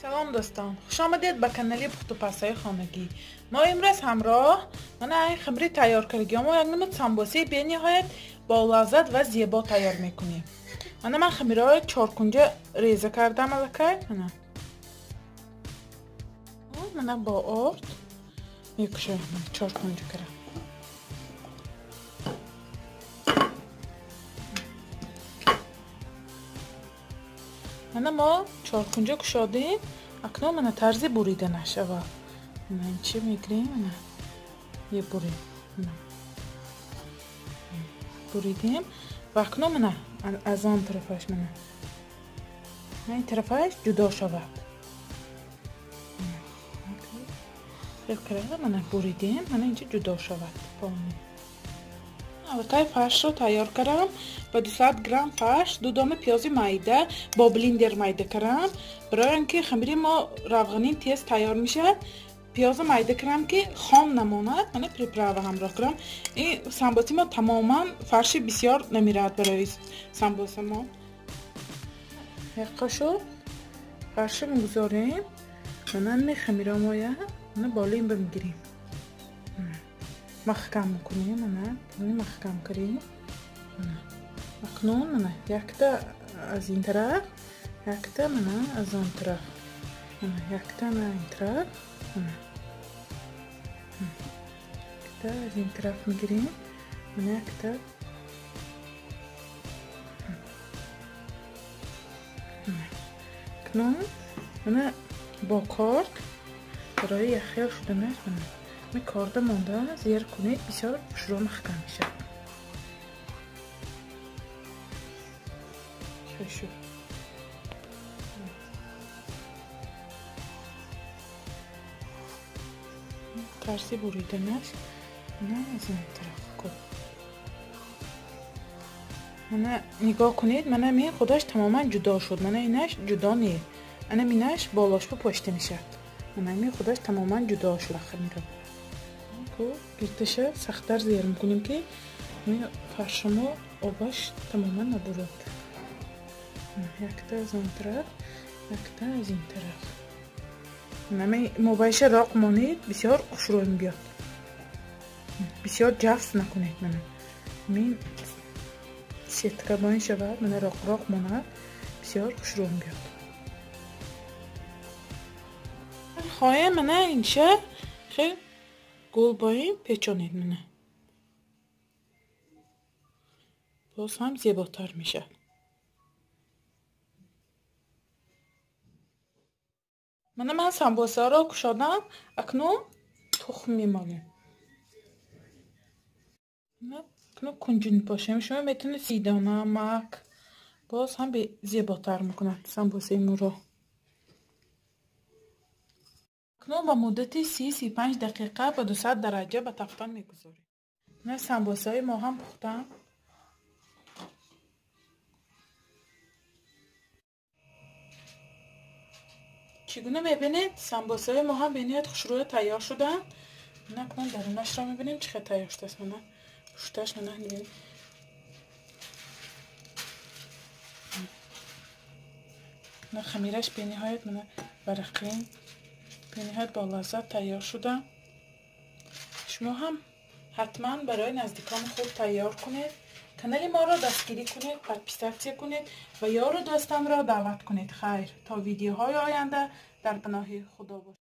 سلام دوستان، خوش آمدید به کانال پخت و پزهای خانگی. ما امروز همراه من این خمری تیار کردیم و یک نمود سمبوسه به نهایت با لذت و زیبا تیار میکنیم. من خمیرهای 4 کنجه ریزه کردم الکی. من با آرد میکشم 4 کنجه کردم. ما 4 کنجه کشادیم. اکنون من طرزی بریده نشود. من چی میگیریم؟ یه بریدیم و اکنون من از آن طرفش من این طرفش جدا شود. من بریدیم من اینجا جدا شود. البته فرش رو تیار کردم. با 200 گرم فرش، 2 دانه پیاز میده با بلندر میده کردم برای اینکه خمیر ما روغنی تیز تیار میشه. پیاز میده کردم که خام نماند. من پریپرا همراه کردم. این سمبوسه ما تماما فرش بسیار نمیرد برای سمبوسه ما. یک قاشق فرش میگذاریم. من خمیر ما بالیم بمیگیریم. محکم میکنیم. محکم کنیم. اکنون من یک تا از این طرف، یک تا من از آن طرف، یک تا من این طرف، یک تا از این طرف میگیریم. من یک تا اکنون من با کارد برای یخیل شدنش من کارد مانده زیر کنید بسیار شروع محکم میشه. شو ترسی بریدنش نه از این طرف کن. من نگاه کنید من این خودش تماما جدا شد. من اینش جدا نیست. من اینش بالاش به پشت میشه. من این خودش تماما جدا شد. خمیرم گرتشه سخت‌تر زیر میکنیم که فرش ما آبش تماما نبرد. یک تا از اون طرف، یک تا از این طرف. نمی مبایشه راق مانید بسیار خوشروی بیاد. بسیار جفت نکنید. من سیت کباین شود. من راق ماند بسیار خوشروی بیاد. خواهیم من اینشه خیلی گل بایم پیچانید. من باز هم زیباتر میشه. من سمبوسه ها را کشادم. اکنون تخم میمالیم. اکنون کنجون پاشیم. شما میتونید 30 دانه مک باز هم زیباتر میکنه سمبوسه ما رو. اکنون با مدت 30-35 دقیقه با 200 درجه به تفتن میگذاریم. من سمبوسه های ما هم پختم. چگونه میبینید سمبوسه ما هم بینید خوشروی تیار شدن. اکنون درونش را میبینیم چقدر تیار شده است. پشتش میبینید خمیرش به نهایت برقی به نهایت با لذت تیار شده. شما هم حتما برای نزدیکان خود تیار کنید. کانال ما را دستگیری کنید، پادپیستیه کنید و یار و دوستان را دعوت کنید. خیر تا ویدیوهای آینده در پناه خدا باشید.